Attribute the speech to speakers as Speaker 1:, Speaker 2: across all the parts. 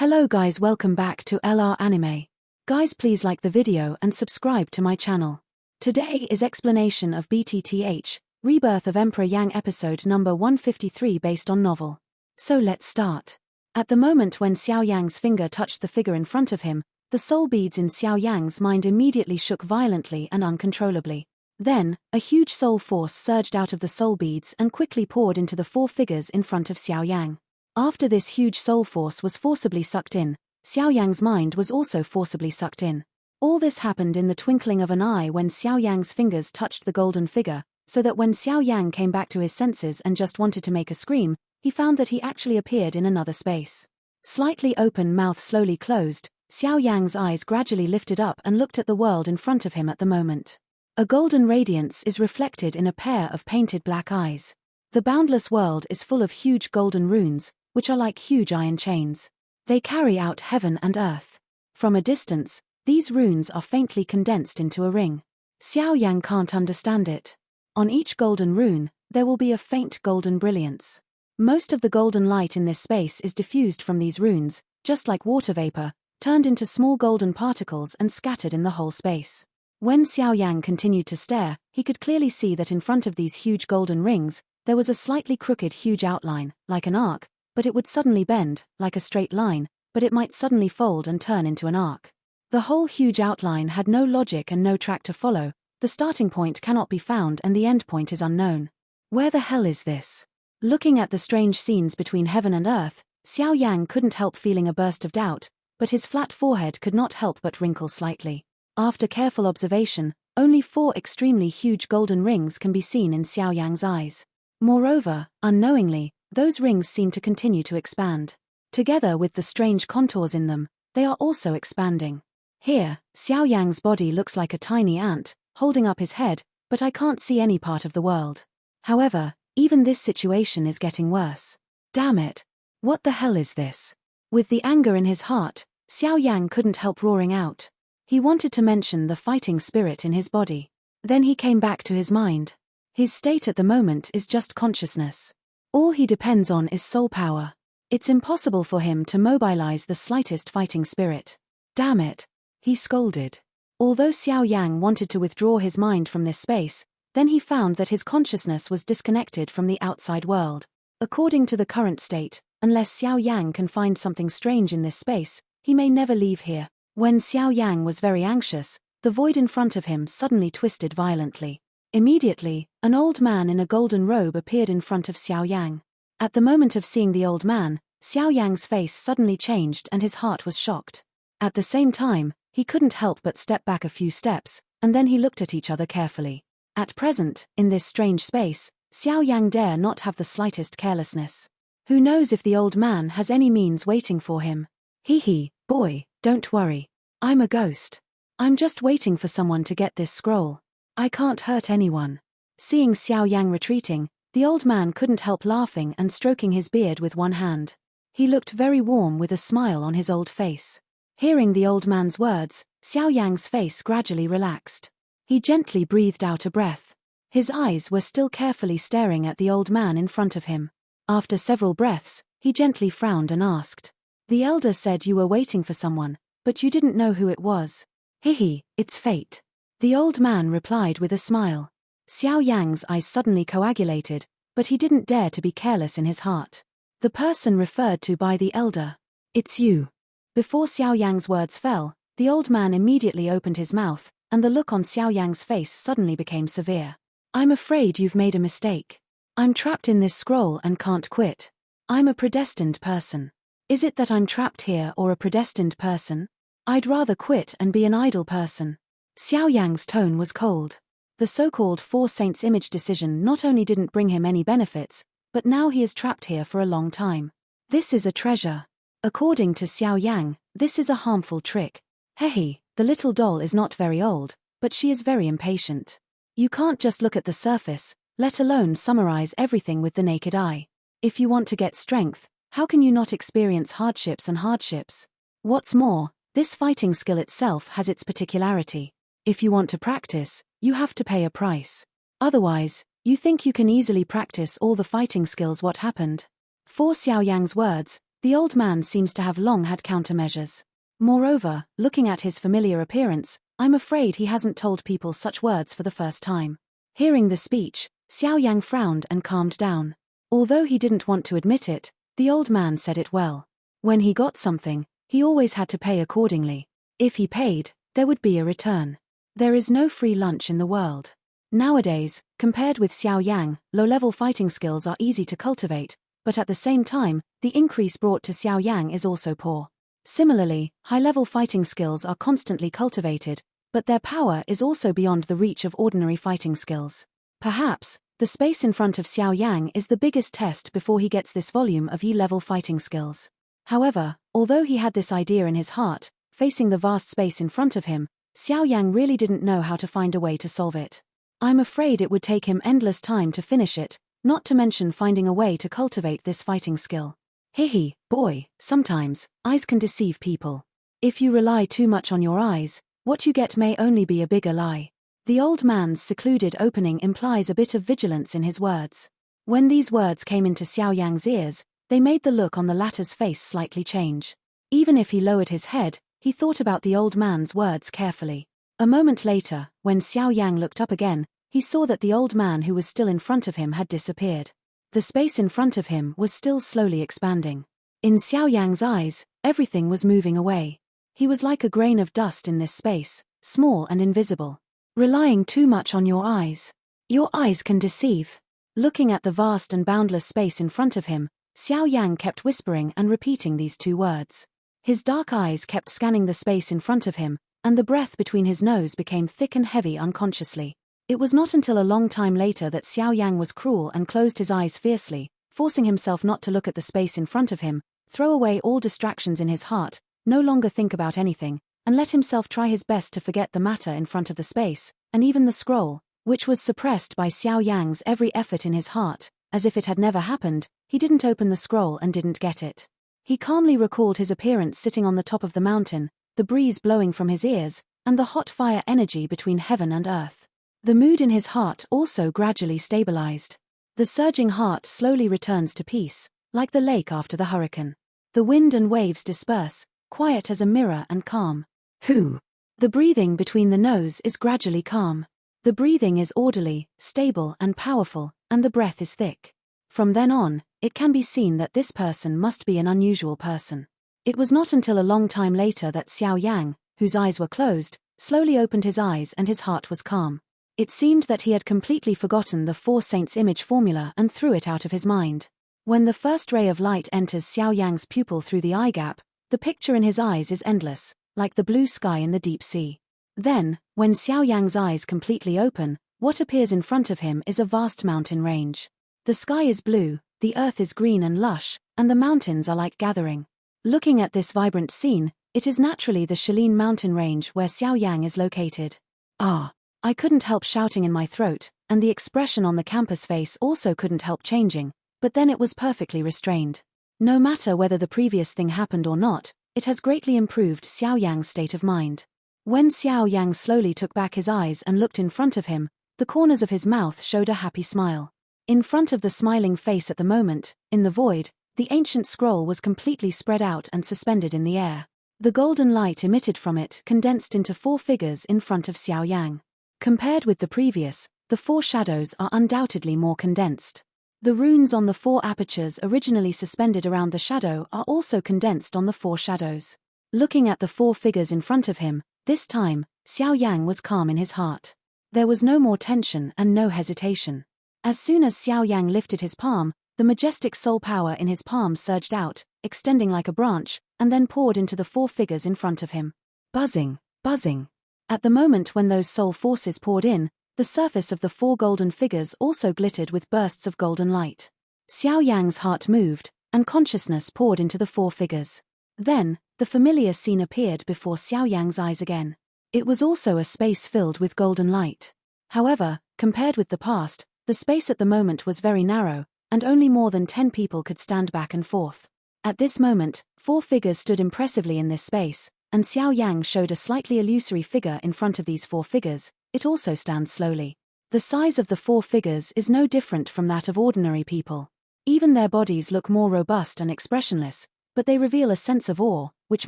Speaker 1: Hello guys, welcome back to LR Anime. Guys, please like the video and subscribe to my channel. Today is explanation of BTTH Rebirth of Emperor Yang episode number 153 based on novel. So let's start. At the moment when Xiao Yang's finger touched the figure in front of him, the soul beads in Xiao Yang's mind immediately shook violently and uncontrollably. Then, a huge soul force surged out of the soul beads and quickly poured into the four figures in front of Xiao Yang. After this huge soul force was forcibly sucked in, Xiao Yang's mind was also forcibly sucked in. All this happened in the twinkling of an eye when Xiao Yang's fingers touched the golden figure, so that when Xiao Yang came back to his senses and just wanted to make a scream, he found that he actually appeared in another space. Slightly open mouth slowly closed, Xiao Yang's eyes gradually lifted up and looked at the world in front of him at the moment. A golden radiance is reflected in a pair of painted black eyes. The boundless world is full of huge golden runes, which are like huge iron chains. They carry out heaven and earth. From a distance, these runes are faintly condensed into a ring. Xiao Yang can't understand it. On each golden rune, there will be a faint golden brilliance. Most of the golden light in this space is diffused from these runes, just like water vapor, turned into small golden particles and scattered in the whole space. When Xiao Yang continued to stare, he could clearly see that in front of these huge golden rings, there was a slightly crooked huge outline, like an arc, but it would suddenly bend, like a straight line, but it might suddenly fold and turn into an arc. The whole huge outline had no logic and no track to follow, the starting point cannot be found and the end point is unknown. Where the hell is this? Looking at the strange scenes between heaven and earth, Xiao Yang couldn't help feeling a burst of doubt, but his flat forehead could not help but wrinkle slightly. After careful observation, only 4 extremely huge golden rings can be seen in Xiao Yang's eyes. Moreover, unknowingly, those rings seem to continue to expand. Together with the strange contours in them, they are also expanding. Here, Xiao Yang's body looks like a tiny ant, holding up his head, but I can't see any part of the world. However, even this situation is getting worse. Damn it! What the hell is this? With the anger in his heart, Xiao Yang couldn't help roaring out. He wanted to mention the fighting spirit in his body. Then he came back to his mind. His state at the moment is just consciousness. All he depends on is soul power. It's impossible for him to mobilize the slightest fighting spirit. Damn it! He scolded. Although Xiao Yang wanted to withdraw his mind from this space, then he found that his consciousness was disconnected from the outside world. According to the current state, unless Xiao Yang can find something strange in this space, he may never leave here. When Xiao Yang was very anxious, the void in front of him suddenly twisted violently. Immediately, an old man in a golden robe appeared in front of Xiao Yang. At the moment of seeing the old man, Xiao Yang's face suddenly changed and his heart was shocked. At the same time, he couldn't help but step back a few steps, and then he looked at each other carefully. At present, in this strange space, Xiao Yang dare not have the slightest carelessness. Who knows if the old man has any means waiting for him? Hee, boy, don't worry. I'm a ghost. I'm just waiting for someone to get this scroll. I can't hurt anyone. Seeing Xiao Yang retreating, the old man couldn't help laughing and stroking his beard with one hand. He looked very warm with a smile on his old face. Hearing the old man's words, Xiao Yang's face gradually relaxed. He gently breathed out a breath. His eyes were still carefully staring at the old man in front of him. After several breaths, he gently frowned and asked, "The elder said you were waiting for someone, but you didn't know who it was." "Hee, it's fate." The old man replied with a smile. Xiao Yang's eyes suddenly coagulated, but he didn't dare to be careless in his heart. The person referred to by the elder. "It's you." Before Xiao Yang's words fell, the old man immediately opened his mouth, and the look on Xiao Yang's face suddenly became severe. "I'm afraid you've made a mistake. I'm trapped in this scroll and can't quit. I'm a predestined person. Is it that I'm trapped here or a predestined person? I'd rather quit and be an idle person." Xiao Yang's tone was cold. The so-called Four Saints image decision not only didn't bring him any benefits, but now he is trapped here for a long time. This is a treasure. According to Xiao Yang, this is a harmful trick. Hehe, the little doll is not very old, but she is very impatient. You can't just look at the surface, let alone summarize everything with the naked eye. If you want to get strength, how can you not experience hardships and hardships? What's more, this fighting skill itself has its particularity. If you want to practice, you have to pay a price. Otherwise, you think you can easily practice all the fighting skills. What happened? For Xiao Yang's words, The old man seems to have long had countermeasures. Moreover, looking at his familiar appearance, I'm afraid he hasn't told people such words for the first time. Hearing the speech, Xiao Yang frowned and calmed down. Although he didn't want to admit it, the old man said it well. When he got something, he always had to pay accordingly. If he paid, there would be a return. There is no free lunch in the world. Nowadays, compared with Xiao Yang, low-level fighting skills are easy to cultivate, but at the same time, the increase brought to Xiao Yang is also poor. Similarly, high-level fighting skills are constantly cultivated, but their power is also beyond the reach of ordinary fighting skills. Perhaps, the space in front of Xiao Yang is the biggest test before he gets this volume of E-level fighting skills. However, although he had this idea in his heart, facing the vast space in front of him, Xiao Yang really didn't know how to find a way to solve it. I'm afraid it would take him endless time to finish it, not to mention finding a way to cultivate this fighting skill. Hihi, boy, sometimes, eyes can deceive people. If you rely too much on your eyes, what you get may only be a bigger lie. The old man's secluded opening implies a bit of vigilance in his words. When these words came into Xiao Yang's ears, they made the look on the latter's face slightly change. Even if he lowered his head, he thought about the old man's words carefully. A moment later, when Xiao Yang looked up again, he saw that the old man who was still in front of him had disappeared. The space in front of him was still slowly expanding. In Xiao Yang's eyes, everything was moving away. He was like a grain of dust in this space, small and invisible. Relying too much on your eyes. Your eyes can deceive. Looking at the vast and boundless space in front of him, Xiao Yang kept whispering and repeating these two words. His dark eyes kept scanning the space in front of him, and the breath between his nose became thick and heavy unconsciously. It was not until a long time later that Xiao Yang was cruel and closed his eyes fiercely, forcing himself not to look at the space in front of him, throw away all distractions in his heart, no longer think about anything, and let himself try his best to forget the matter in front of the space, and even the scroll, which was suppressed by Xiao Yang's every effort in his heart. As if it had never happened, he didn't open the scroll and didn't get it. He calmly recalled his appearance sitting on the top of the mountain, the breeze blowing from his ears, and the hot fire energy between heaven and earth. The mood in his heart also gradually stabilized. The surging heart slowly returns to peace, like the lake after the hurricane. The wind and waves disperse, quiet as a mirror and calm. The breathing between the nose is gradually calm. The breathing is orderly, stable and powerful, and the breath is thick. From then on, it can be seen that this person must be an unusual person. It was not until a long time later that Xiao Yang, whose eyes were closed, slowly opened his eyes and his heart was calm. It seemed that he had completely forgotten the Four Saints image formula and threw it out of his mind. When the first ray of light enters Xiao Yang's pupil through the eye gap, the picture in his eyes is endless, like the blue sky in the deep sea. Then, when Xiao Yang's eyes completely open, what appears in front of him is a vast mountain range. The sky is blue, the earth is green and lush, and the mountains are like gathering. Looking at this vibrant scene, it is naturally the Shalin mountain range where Xiao Yang is located. Ah! I couldn't help shouting in my throat, and the expression on the campus face also couldn't help changing, but then it was perfectly restrained. No matter whether the previous thing happened or not, it has greatly improved Xiao Yang's state of mind. When Xiao Yang slowly took back his eyes and looked in front of him, the corners of his mouth showed a happy smile. In front of the smiling face at the moment, in the void, the ancient scroll was completely spread out and suspended in the air. The golden light emitted from it condensed into 4 figures in front of Xiao Yang. Compared with the previous, the 4 shadows are undoubtedly more condensed. The runes on the 4 apertures originally suspended around the shadow are also condensed on the 4 shadows. Looking at the 4 figures in front of him, this time, Xiao Yang was calm in his heart. There was no more tension and no hesitation. As soon as Xiao Yang lifted his palm, the majestic soul power in his palm surged out, extending like a branch, and then poured into the 4 figures in front of him. Buzzing, buzzing. At the moment when those soul forces poured in, the surface of the 4 golden figures also glittered with bursts of golden light. Xiao Yang's heart moved, and consciousness poured into the 4 figures. Then, the familiar scene appeared before Xiao Yang's eyes again. It was also a space filled with golden light. However, compared with the past, the space at the moment was very narrow, and only more than 10 people could stand back and forth. At this moment, 4 figures stood impressively in this space, and Xiao Yang showed a slightly illusory figure in front of these 4 figures. It also stands slowly. The size of the 4 figures is no different from that of ordinary people. Even their bodies look more robust and expressionless, but they reveal a sense of awe, which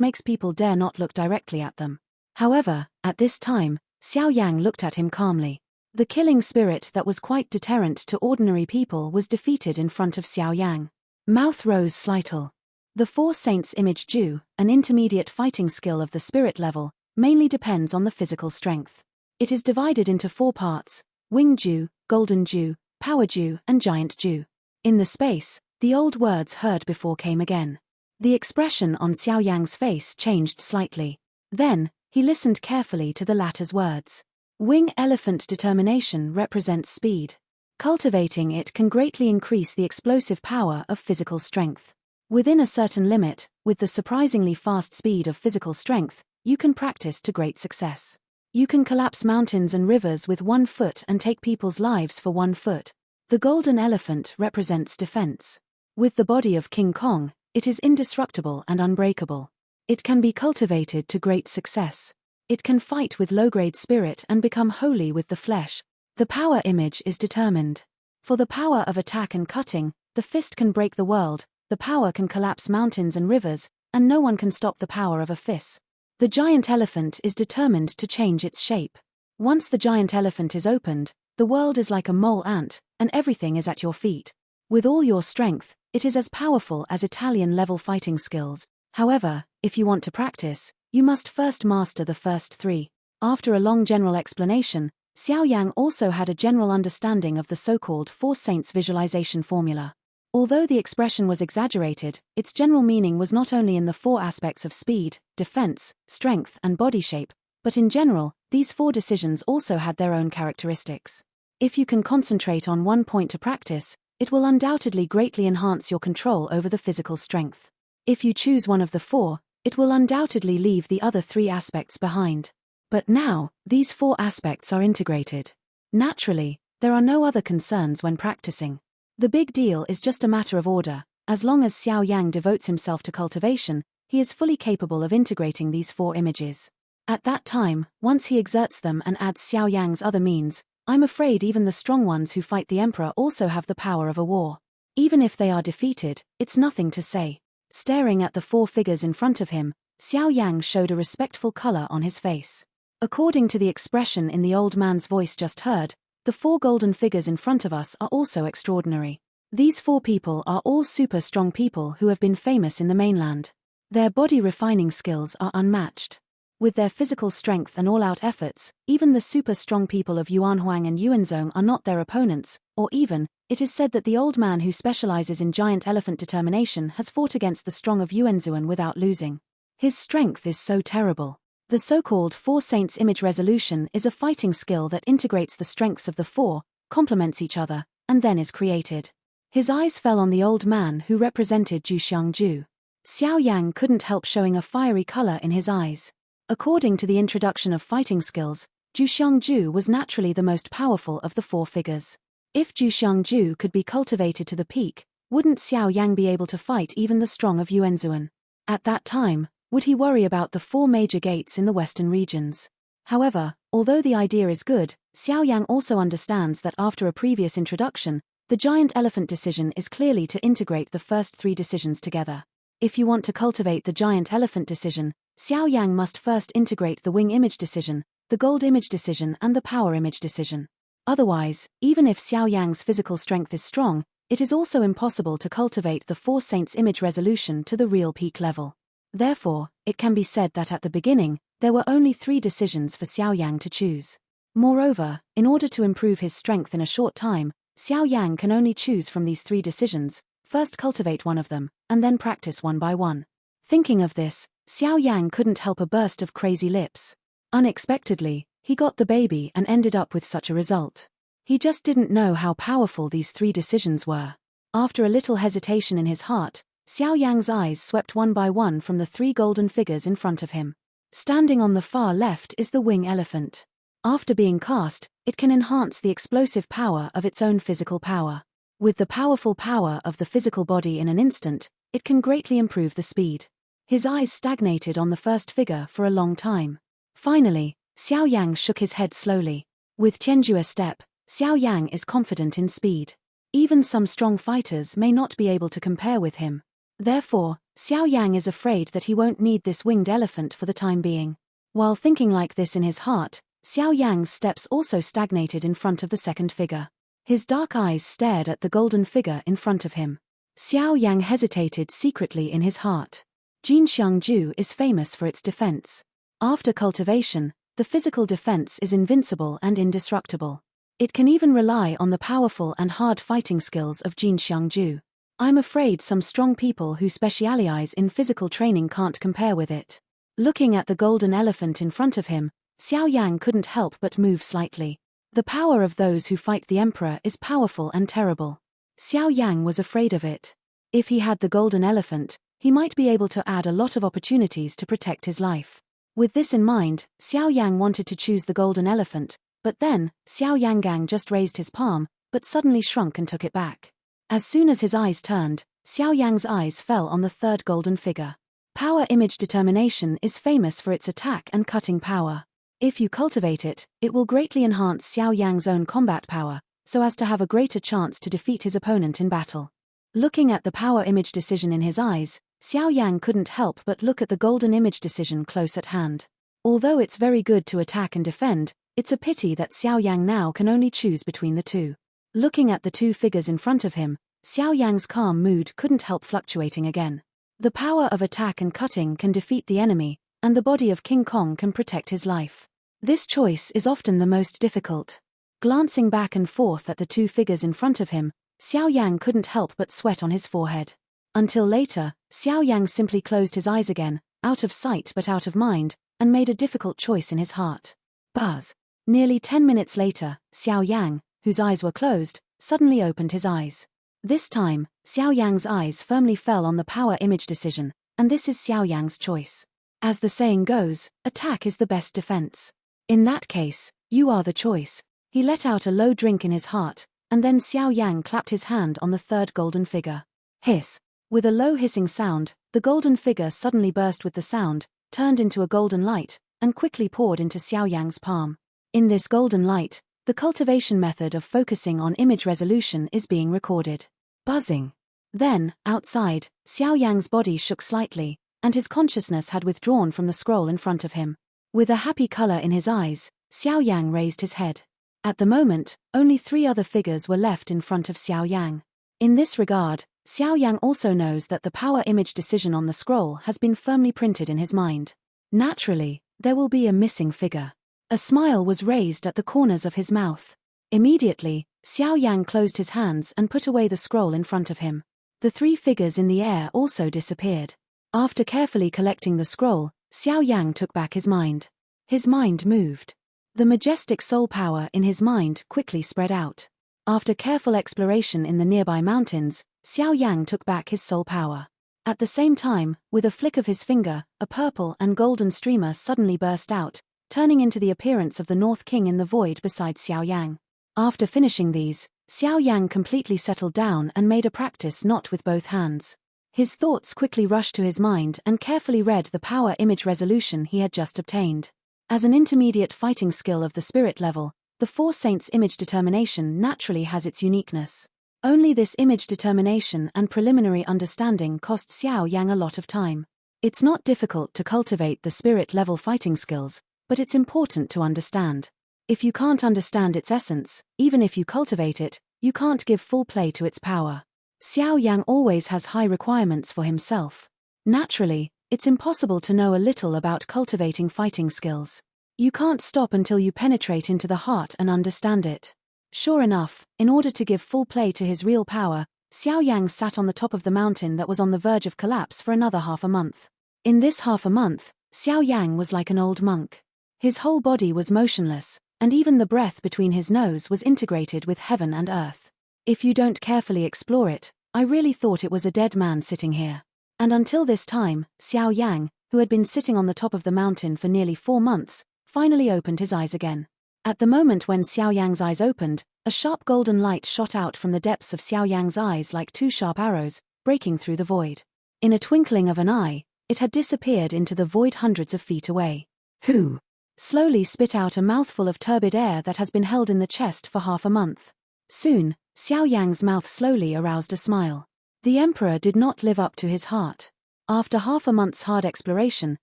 Speaker 1: makes people dare not look directly at them. However, at this time, Xiao Yang looked at him calmly. The killing spirit that was quite deterrent to ordinary people was defeated in front of Xiao Yang. Mouth rose slightly. The Four Saints Image Ju, an intermediate fighting skill of the spirit level, mainly depends on the physical strength. It is divided into 4 parts: Wing Ju, Golden Ju, Power Ju, and Giant Ju. In the space, the old words heard before came again. The expression on Xiao Yang's face changed slightly. Then, he listened carefully to the latter's words. Wing Elephant Determination represents speed. Cultivating it can greatly increase the explosive power of physical strength. Within a certain limit, with the surprisingly fast speed of physical strength, you can practice to great success. You can collapse mountains and rivers with 1 foot and take people's lives for 1 foot. The golden elephant represents defense. With the body of King Kong, it is indestructible and unbreakable. It can be cultivated to great success. It can fight with low-grade spirit and become holy with the flesh. The power image is determined. For the power of attack and cutting, the fist can break the world, the power can collapse mountains and rivers, and no one can stop the power of a fist. The giant elephant is determined to change its shape. Once the giant elephant is opened, the world is like a mole ant, and everything is at your feet. With all your strength, it is as powerful as Italian-level fighting skills. However, if you want to practice, you must first master the first 3. After a long general explanation, Xiao Yang also had a general understanding of the so-called Four Saints visualization formula. Although the expression was exaggerated, its general meaning was not only in the 4 aspects of speed, defense, strength, and body shape, but in general, these 4 decisions also had their own characteristics. If you can concentrate on one point to practice, it will undoubtedly greatly enhance your control over the physical strength. If you choose one of the 4, it will undoubtedly leave the other 3 aspects behind. But now, these 4 aspects are integrated. Naturally, there are no other concerns when practicing. The big deal is just a matter of order. As long as Xiao Yang devotes himself to cultivation, he is fully capable of integrating these 4 images. At that time, once he exerts them and adds Xiao Yang's other means, I'm afraid even the strong ones who fight the emperor also have the power of a war. Even if they are defeated, it's nothing to say. Staring at the 4 figures in front of him, Xiao Yang showed a respectful color on his face. According to the expression in the old man's voice just heard, the 4 golden figures in front of us are also extraordinary. These 4 people are all super strong people who have been famous in the mainland. Their body refining skills are unmatched. With their physical strength and all-out efforts, even the super strong people of Yuanhuang and Yuanzhong are not their opponents, or even, it is said that the old man who specializes in giant elephant determination has fought against the strong of Yuanzhuan without losing. His strength is so terrible. The so-called Four Saints Image Resolution is a fighting skill that integrates the strengths of the 4, complements each other, and then is created. His eyes fell on the old man who represented Juxiangju. Xiao Yang couldn't help showing a fiery color in his eyes. According to the introduction of fighting skills, Juxiangju was naturally the most powerful of the 4 figures. If Juxiangju could be cultivated to the peak, wouldn't Xiao Yang be able to fight even the strong of Yuanzhuan? At that time, would he worry about the 4 major gates in the western regions? However, although the idea is good, Xiao Yang also understands that after a previous introduction, the giant elephant decision is clearly to integrate the first 3 decisions together. If you want to cultivate the giant elephant decision, Xiao Yang must first integrate the wing image decision, the gold image decision and the power image decision. Otherwise, even if Xiao Yang's physical strength is strong, it is also impossible to cultivate the Four Saints image resolution to the real peak level. Therefore, it can be said that at the beginning, there were only 3 decisions for Xiao Yang to choose. Moreover, in order to improve his strength in a short time, Xiao Yang can only choose from these 3 decisions, first cultivate one of them, and then practice one by one. Thinking of this, Xiao Yang couldn't help a burst of crazy lips. Unexpectedly, he got the baby and ended up with such a result. He just didn't know how powerful these 3 decisions were. After a little hesitation in his heart, Xiao Yang's eyes swept one by one from the 3 golden figures in front of him. Standing on the far left is the wing elephant. After being cast, it can enhance the explosive power of its own physical power. With the powerful power of the physical body in an instant, it can greatly improve the speed. His eyes stagnated on the first figure for a long time. Finally, Xiao Yang shook his head slowly. With Tianjue step, Xiao Yang is confident in speed. Even some strong fighters may not be able to compare with him. Therefore, Xiao Yang is afraid that he won't need this winged elephant for the time being. While thinking like this in his heart, Xiao Yang's steps also stagnated in front of the second figure. His dark eyes stared at the golden figure in front of him. Xiao Yang hesitated secretly in his heart. Jinxiangju is famous for its defense. After cultivation, the physical defense is invincible and indestructible. It can even rely on the powerful and hard fighting skills of Jinxiangju. I'm afraid some strong people who specialize in physical training can't compare with it. Looking at the golden elephant in front of him, Xiao Yang couldn't help but move slightly. The power of those who fight the emperor is powerful and terrible. Xiao Yang was afraid of it. If he had the golden elephant, he might be able to add a lot of opportunities to protect his life. With this in mind, Xiao Yang wanted to choose the golden elephant, but then, Xiao Yangang just raised his palm, but suddenly shrunk and took it back. As soon as his eyes turned, Xiao Yang's eyes fell on the third golden figure. Power image determination is famous for its attack and cutting power. If you cultivate it, it will greatly enhance Xiao Yang's own combat power, so as to have a greater chance to defeat his opponent in battle. Looking at the power image decision in his eyes, Xiao Yang couldn't help but look at the golden image decision close at hand. Although it's very good to attack and defend, it's a pity that Xiao Yang now can only choose between the two. Looking at the two figures in front of him, Xiao Yang's calm mood couldn't help fluctuating again. The power of attack and cutting can defeat the enemy, and the body of King Kong can protect his life. This choice is often the most difficult. Glancing back and forth at the two figures in front of him, Xiao Yang couldn't help but sweat on his forehead. Until later, Xiao Yang simply closed his eyes again, out of sight but out of mind, and made a difficult choice in his heart. Buzz. Nearly 10 minutes later, Xiao Yang, whose eyes were closed, suddenly opened his eyes. This time, Xiao Yang's eyes firmly fell on the power image decision, and this is Xiao Yang's choice. As the saying goes, attack is the best defense. In that case, you are the choice. He let out a low drink in his heart, and then Xiao Yang clapped his hand on the third golden figure. Hiss. With a low hissing sound, the golden figure suddenly burst with the sound, turned into a golden light, and quickly poured into Xiao Yang's palm. In this golden light, the cultivation method of focusing on image resolution is being recorded. Buzzing. Then, outside, Xiao Yang's body shook slightly, and his consciousness had withdrawn from the scroll in front of him. With a happy color in his eyes, Xiao Yang raised his head. At the moment, only 3 other figures were left in front of Xiao Yang. In this regard, Xiao Yang also knows that the power image decision on the scroll has been firmly printed in his mind. Naturally, there will be a missing figure. A smile was raised at the corners of his mouth. Immediately, Xiao Yang closed his hands and put away the scroll in front of him. The 3 figures in the air also disappeared. After carefully collecting the scroll, Xiao Yang took back his mind. His mind moved. The majestic soul power in his mind quickly spread out. After careful exploration in the nearby mountains, Xiao Yang took back his soul power. At the same time, with a flick of his finger, a purple and golden streamer suddenly burst out, turning into the appearance of the North King in the void beside Xiao Yang. After finishing these, Xiao Yang completely settled down and made a practice knot with both hands. His thoughts quickly rushed to his mind and carefully read the power image resolution he had just obtained. As an intermediate fighting skill of the spirit level, the Four Saints image determination naturally has its uniqueness. Only this image determination and preliminary understanding cost Xiao Yang a lot of time. It's not difficult to cultivate the spirit level fighting skills, but it's important to understand. If you can't understand its essence, even if you cultivate it, you can't give full play to its power. Xiao Yang always has high requirements for himself. Naturally, it's impossible to know a little about cultivating fighting skills. You can't stop until you penetrate into the heart and understand it. Sure enough, in order to give full play to his real power, Xiao Yang sat on the top of the mountain that was on the verge of collapse for another half a month. In this half a month, Xiao Yang was like an old monk. His whole body was motionless, and even the breath between his nose was integrated with heaven and earth. If you don't carefully explore it, I really thought it was a dead man sitting here. And until this time, Xiao Yang, who had been sitting on the top of the mountain for nearly 4 months, finally opened his eyes again. At the moment when Xiao Yang's eyes opened, a sharp golden light shot out from the depths of Xiao Yang's eyes like 2 sharp arrows, breaking through the void. In a twinkling of an eye, it had disappeared into the void hundreds of feet away. Who? Slowly spit out a mouthful of turbid air that has been held in the chest for half a month. Soon, Xiao Yang's mouth slowly aroused a smile. The emperor did not live up to his heart. After half a month's hard exploration,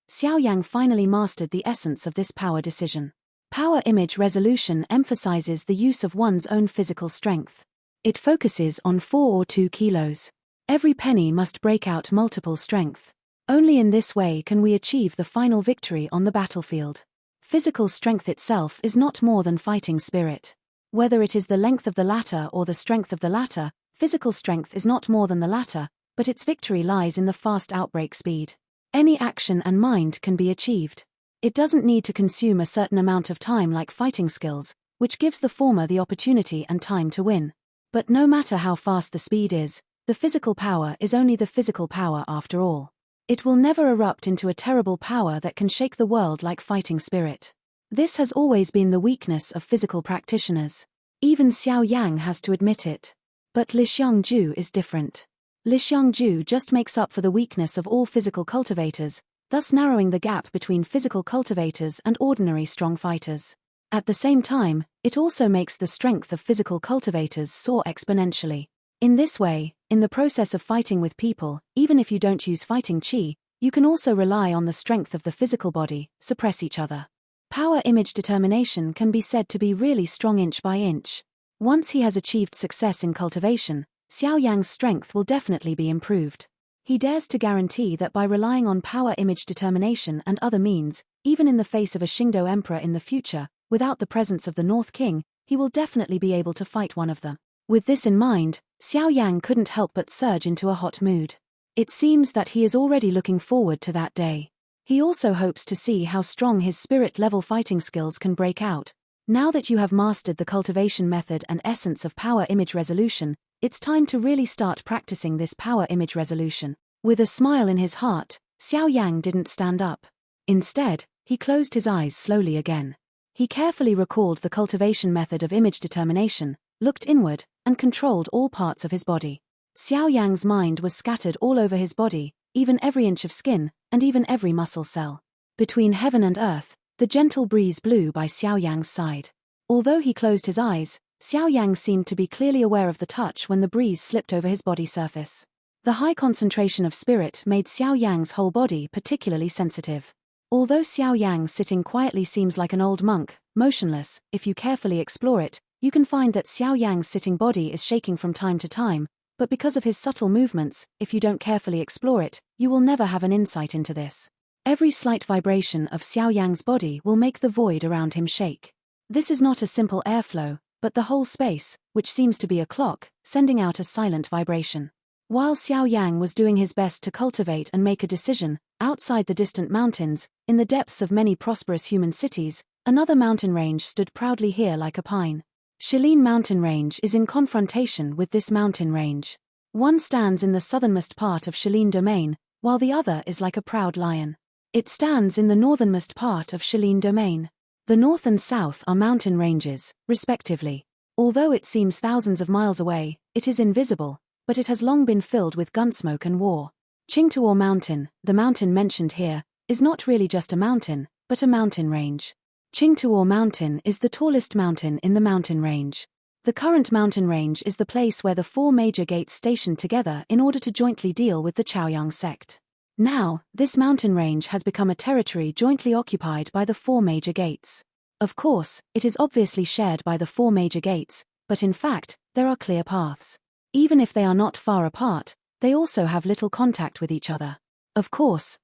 Speaker 1: Xiao Yan finally mastered the essence of this power decision. Power image resolution emphasizes the use of one's own physical strength. It focuses on 4 or 2 kilos. Every penny must break out multiple strength. Only in this way can we achieve the final victory on the battlefield. Physical strength itself is not more than fighting spirit. Whether it is the length of the latter or the strength of the latter, physical strength is not more than the latter, but its victory lies in the fast outbreak speed. Any action and mind can be achieved. It doesn't need to consume a certain amount of time like fighting skills, which gives the former the opportunity and time to win. But no matter how fast the speed is, the physical power is only the physical power after all. It will never erupt into a terrible power that can shake the world like fighting spirit. This has always been the weakness of physical practitioners. Even Xiao Yang has to admit it. But Li Xiangju is different. Li Xiangju just makes up for the weakness of all physical cultivators, thus narrowing the gap between physical cultivators and ordinary strong fighters. At the same time, it also makes the strength of physical cultivators soar exponentially. In this way, in the process of fighting with people, even if you don't use fighting chi, you can also rely on the strength of the physical body, suppress each other. Power image determination can be said to be really strong inch by inch. Once he has achieved success in cultivation, Xiao Yang's strength will definitely be improved. He dares to guarantee that by relying on power image determination and other means, even in the face of a Qingdao emperor in the future, without the presence of the North King, he will definitely be able to fight one of them. With this in mind, Xiao Yang couldn't help but surge into a hot mood. It seems that he is already looking forward to that day. He also hopes to see how strong his spirit-level fighting skills can break out. Now that you have mastered the cultivation method and essence of power image resolution, it's time to really start practicing this power image resolution. With a smile in his heart, Xiao Yang didn't stand up. Instead, he closed his eyes slowly again. He carefully recalled the cultivation method of image determination, looked inward, and controlled all parts of his body. Xiao Yang's mind was scattered all over his body, even every inch of skin, and even every muscle cell. Between heaven and earth, the gentle breeze blew by Xiao Yang's side. Although he closed his eyes, Xiao Yang seemed to be clearly aware of the touch when the breeze slipped over his body surface. The high concentration of spirit made Xiao Yang's whole body particularly sensitive. Although Xiao Yang sitting quietly seems like an old monk, motionless, if you carefully explore it, you can find that Xiao Yang's sitting body is shaking from time to time, but because of his subtle movements, if you don't carefully explore it, you will never have an insight into this. Every slight vibration of Xiao Yang's body will make the void around him shake. This is not a simple airflow, but the whole space, which seems to be a clock, sending out a silent vibration. While Xiao Yang was doing his best to cultivate and make a decision, outside the distant mountains, in the depths of many prosperous human cities, another mountain range stood proudly here like a pine. Shilin mountain range is in confrontation with this mountain range. One stands in the southernmost part of Shilin domain, while the other is like a proud lion. It stands in the northernmost part of Shilin domain. The north and south are mountain ranges, respectively. Although it seems thousands of miles away, it is invisible, but it has long been filled with gunsmoke and war. Qingtuo Mountain, the mountain mentioned here, is not really just a mountain, but a mountain range. Qingtuo Mountain is the tallest mountain in the mountain range. The current mountain range is the place where the 4 major gates stationed together in order to jointly deal with the Chaoyang sect. Now, this mountain range has become a territory jointly occupied by the 4 major gates. Of course, it is obviously shared by the 4 major gates, but in fact, there are clear paths. Even if they are not far apart, they also have little contact with each other. Of course,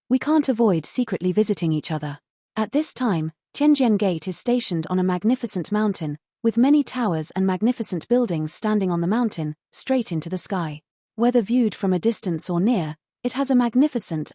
Speaker 1: we can't avoid secretly visiting each other. At this time, Tianjian Gate is stationed on a magnificent mountain, with many towers and magnificent buildings standing on the mountain, straight into the sky. Whether viewed from a distance or near, it has a magnificent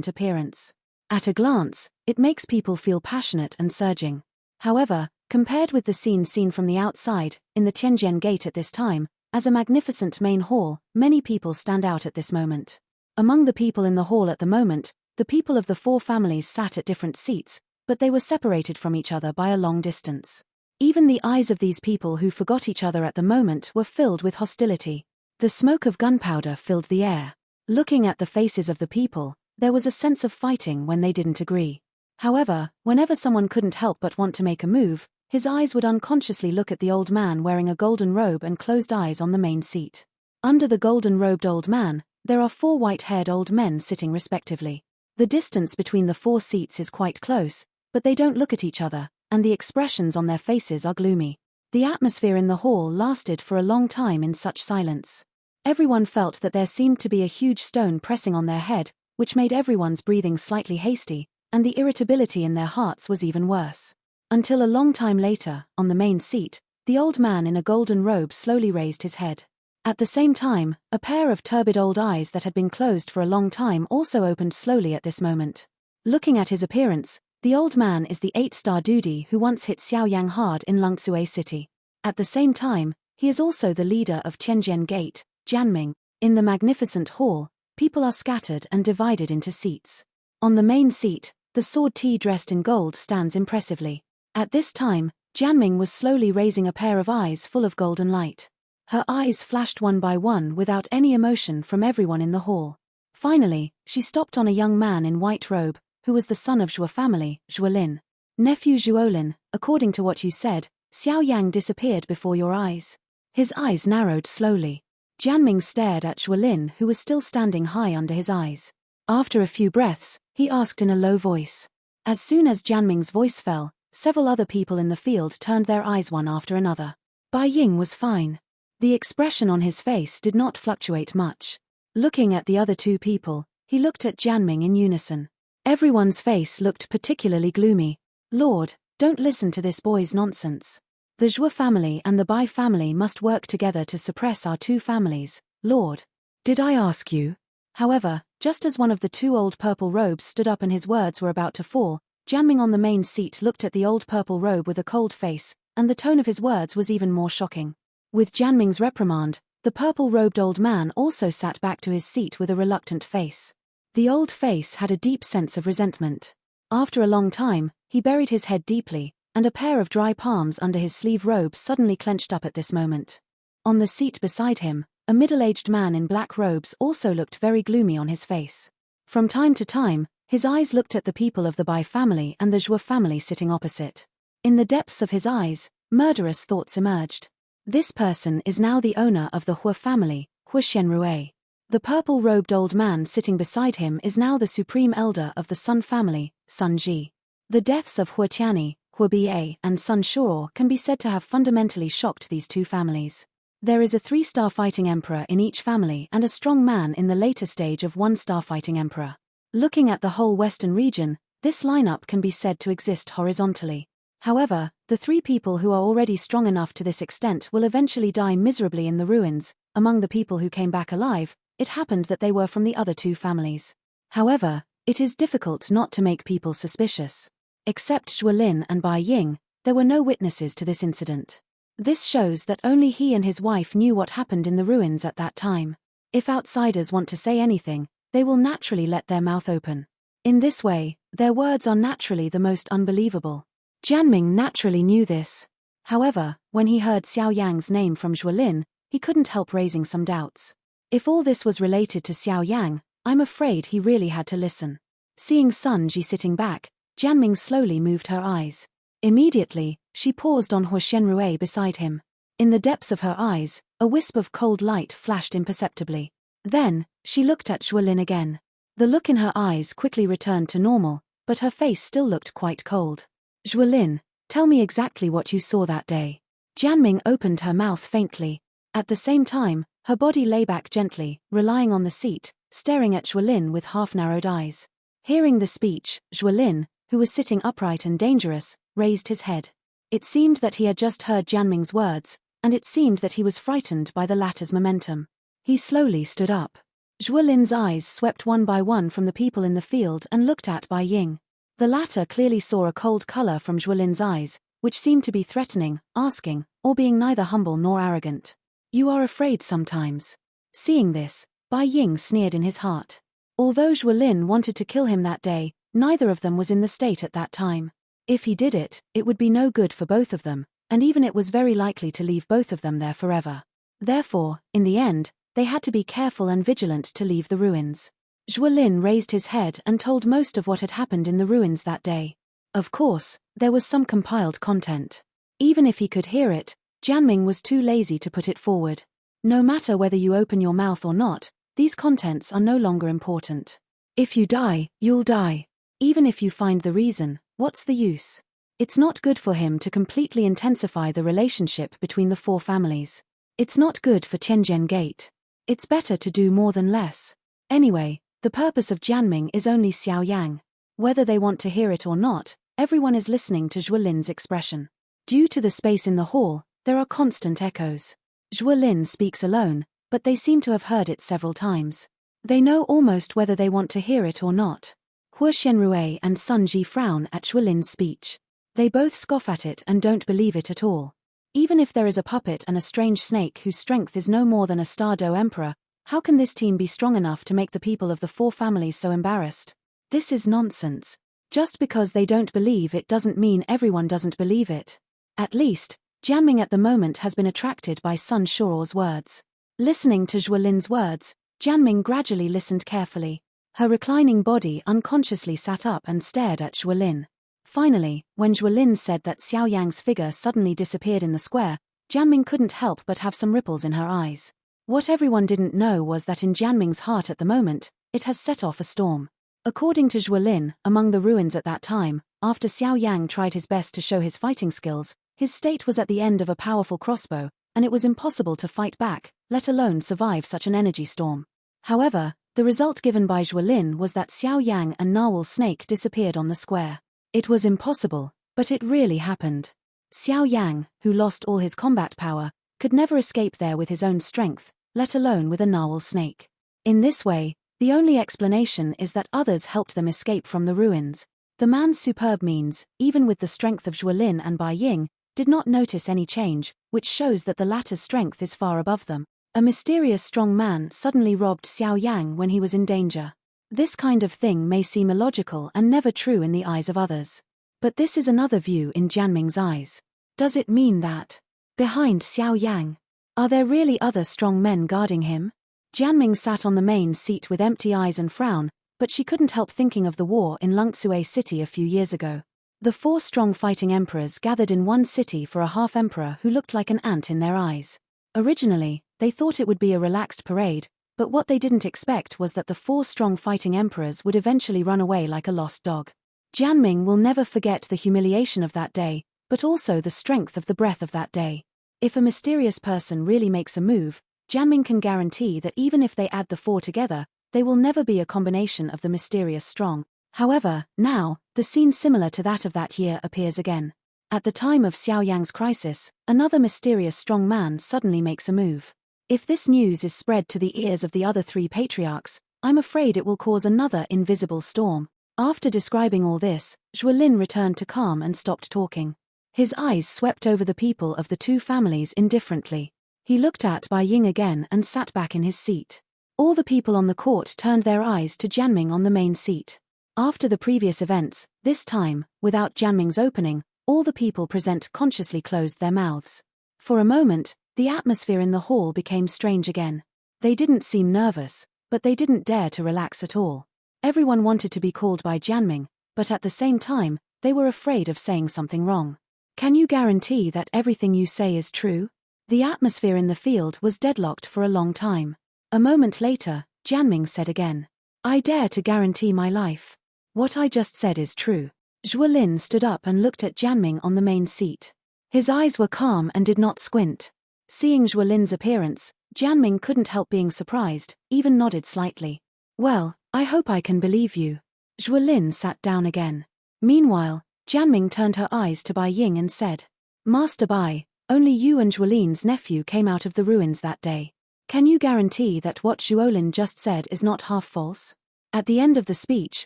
Speaker 1: appearance. At a glance, it makes people feel passionate and surging. However, compared with the scene seen from the outside, in the Tianjian Gate at this time, as a magnificent main hall, many people stand out at this moment. Among the people in the hall at the moment, the people of the 4 families sat at different seats, but they were separated from each other by a long distance. Even the eyes of these people who forgot each other at the moment were filled with hostility. The smoke of gunpowder filled the air. Looking at the faces of the people, there was a sense of fighting when they didn't agree. However, whenever someone couldn't help but want to make a move, his eyes would unconsciously look at the old man wearing a golden robe and closed eyes on the main seat. Under the golden-robed old man, there are 4 white-haired old men sitting respectively. The distance between the 4 seats is quite close, but they don't look at each other, and the expressions on their faces are gloomy. The atmosphere in the hall lasted for a long time in such silence. Everyone felt that there seemed to be a huge stone pressing on their head, which made everyone's breathing slightly hasty, and the irritability in their hearts was even worse. Until a long time later, on the main seat, the old man in a golden robe slowly raised his head. At the same time, a pair of turbid old eyes that had been closed for a long time also opened slowly at this moment. Looking at his appearance, the old man is the 8-star dude who once hit Xiao Yang hard in Lungsui City. At the same time, he is also the leader of Tianjian Gate, Jianming. In the magnificent hall, people are scattered and divided into seats. On the main seat, the sword T dressed in gold stands impressively. At this time, Jianming was slowly raising a pair of eyes full of golden light. Her eyes flashed one by one without any emotion from everyone in the hall. Finally, she stopped on a young man in white robe, who was the son of Zhuo family, Zhuolin. Nephew Zhuolin, according to what you said, Xiao Yang disappeared before your eyes. His eyes narrowed slowly. Jianming stared at Zhuolin, who was still standing high under his eyes. After a few breaths, he asked in a low voice. As soon as Jianming's voice fell, several other people in the field turned their eyes one after another. Bai Ying was fine. The expression on his face did not fluctuate much. Looking at the other 2 people, he looked at Jianming in unison. Everyone's face looked particularly gloomy. Lord, don't listen to this boy's nonsense. The Zhuo family and the Bai family must work together to suppress our 2 families, Lord. Did I ask you? However, just as one of the 2 old purple robes stood up and his words were about to fall, Jianming on the main seat looked at the old purple robe with a cold face, and the tone of his words was even more shocking. With Jianming's reprimand, the purple-robed old man also sat back to his seat with a reluctant face. The old face had a deep sense of resentment. After a long time, he buried his head deeply, and a pair of dry palms under his sleeve robe suddenly clenched up at this moment. On the seat beside him, a middle-aged man in black robes also looked very gloomy on his face. From time to time, his eyes looked at the people of the Bai family and the Zhuo family sitting opposite. In the depths of his eyes, murderous thoughts emerged. This person is now the owner of the Hua family, Hua Xianrui. The purple-robed old man sitting beside him is now the supreme elder of the Sun family, Sun Ji. The deaths of Hua Tianyi, Hua Ba, and Sun Shuo can be said to have fundamentally shocked these 2 families. There is a 3-star fighting emperor in each family and a strong man in the later stage of 1-star fighting emperor. Looking at the whole western region, this lineup can be said to exist horizontally. However, the 3 people who are already strong enough to this extent will eventually die miserably in the ruins. Among the people who came back alive, it happened that they were from the other 2 families. However, it is difficult not to make people suspicious. Except Zhuolin and Bai Ying, there were no witnesses to this incident. This shows that only he and his wife knew what happened in the ruins at that time. If outsiders want to say anything, they will naturally let their mouth open. In this way, their words are naturally the most unbelievable. Jianming naturally knew this. However, when he heard Xiao Yang's name from Zhuolin, he couldn't help raising some doubts. If all this was related to Xiao Yang, I'm afraid he really had to listen. Seeing Sun Ji sitting back, Jianming slowly moved her eyes. Immediately, she paused on Hua Xianrui beside him. In the depths of her eyes, a wisp of cold light flashed imperceptibly. Then, she looked at Zhuolin again. The look in her eyes quickly returned to normal, but her face still looked quite cold. Zhuolin, tell me exactly what you saw that day. Jianming opened her mouth faintly. At the same time, her body lay back gently, relying on the seat, staring at Zhuolin with half-narrowed eyes. Hearing the speech, Zhuolin, who was sitting upright and dangerous, raised his head. It seemed that he had just heard Jianming's words, and it seemed that he was frightened by the latter's momentum. He slowly stood up. Zhuolin's eyes swept one by one from the people in the field and looked at Bai Ying. The latter clearly saw a cold color from Zhuolin's eyes, which seemed to be threatening, asking, or being neither humble nor arrogant. You are afraid sometimes. Seeing this, Bai Ying sneered in his heart. Although Zhuolin wanted to kill him that day, neither of them was in the state at that time. If he did it, it would be no good for both of them, and even it was very likely to leave both of them there forever. Therefore, in the end, they had to be careful and vigilant to leave the ruins. Zhuolin raised his head and told most of what had happened in the ruins that day. Of course, there was some compiled content. Even if he could hear it, Jianming was too lazy to put it forward. No matter whether you open your mouth or not, these contents are no longer important. If you die, you'll die. Even if you find the reason, what's the use? It's not good for him to completely intensify the relationship between the four families. It's not good for Tianjin Gate. It's better to do more than less. Anyway, the purpose of Jianming is only Xiao Yang. Whether they want to hear it or not, everyone is listening to Zhuolin's expression. Due to the space in the hall, there are constant echoes. Zhuolin speaks alone, but they seem to have heard it several times. They know almost whether they want to hear it or not. Hu Xianrui and Sun Ji frown at Zhuolin's speech. They both scoff at it and don't believe it at all. Even if there is a puppet and a strange snake whose strength is no more than a Star-Dough emperor, how can this team be strong enough to make the people of the four families so embarrassed? This is nonsense. Just because they don't believe it doesn't mean everyone doesn't believe it. At least, Jianming at the moment has been attracted by Sun Shuo's words. Listening to Zhuolin's words, Jianming gradually listened carefully. Her reclining body unconsciously sat up and stared at Zhuolin. Finally, when Zhuolin said that Xiao Yang's figure suddenly disappeared in the square, Jianming couldn't help but have some ripples in her eyes. What everyone didn't know was that in Jianming's heart at the moment, it has set off a storm. According to Zhuolin, among the ruins at that time, after Xiao Yang tried his best to show his fighting skills, his state was at the end of a powerful crossbow, and it was impossible to fight back, let alone survive such an energy storm. However, the result given by Zhuolin was that Xiao Yang and Narwhal Snake disappeared on the square. It was impossible, but it really happened. Xiao Yang, who lost all his combat power, could never escape there with his own strength, let alone with a Narwhal Snake. In this way, the only explanation is that others helped them escape from the ruins. The man's superb means, even with the strength of Zhuolin and Bai Ying, did not notice any change, which shows that the latter's strength is far above them. A mysterious strong man suddenly robbed Xiao Yang when he was in danger. This kind of thing may seem illogical and never true in the eyes of others. But this is another view in Jianming's eyes. Does it mean that, behind Xiao Yang, are there really other strong men guarding him? Jianming sat on the main seat with empty eyes and frown, but she couldn't help thinking of the war in Lungsue City a few years ago. The four strong fighting emperors gathered in one city for a half-emperor who looked like an ant in their eyes. Originally, they thought it would be a relaxed parade, but what they didn't expect was that the four strong fighting emperors would eventually run away like a lost dog. Jianming will never forget the humiliation of that day, but also the strength of the breath of that day. If a mysterious person really makes a move, Jianming can guarantee that even if they add the four together, they will never be a combination of the mysterious strong. However, now, the scene similar to that of that year appears again. At the time of Xiao Yang's crisis, another mysterious strong man suddenly makes a move. If this news is spread to the ears of the other three patriarchs, I'm afraid it will cause another invisible storm. After describing all this, Zhuolin returned to calm and stopped talking. His eyes swept over the people of the two families indifferently. He looked at Bai Ying again and sat back in his seat. All the people on the court turned their eyes to Jianming on the main seat. After the previous events, this time, without Jianming's opening, all the people present consciously closed their mouths. For a moment, the atmosphere in the hall became strange again. They didn't seem nervous, but they didn't dare to relax at all. Everyone wanted to be called by Jianming, but at the same time, they were afraid of saying something wrong. Can you guarantee that everything you say is true? The atmosphere in the field was deadlocked for a long time. A moment later, Jianming said again, I dare to guarantee my life. What I just said is true. Zhuolin stood up and looked at Jianming on the main seat. His eyes were calm and did not squint. Seeing Zhuolin's appearance, Jianming couldn't help being surprised, even nodded slightly. Well, I hope I can believe you. Zhuolin sat down again. Meanwhile, Jianming turned her eyes to Bai Ying and said, Master Bai, only you and Zhuolin's nephew came out of the ruins that day. Can you guarantee that what Zhuolin just said is not half false? At the end of the speech,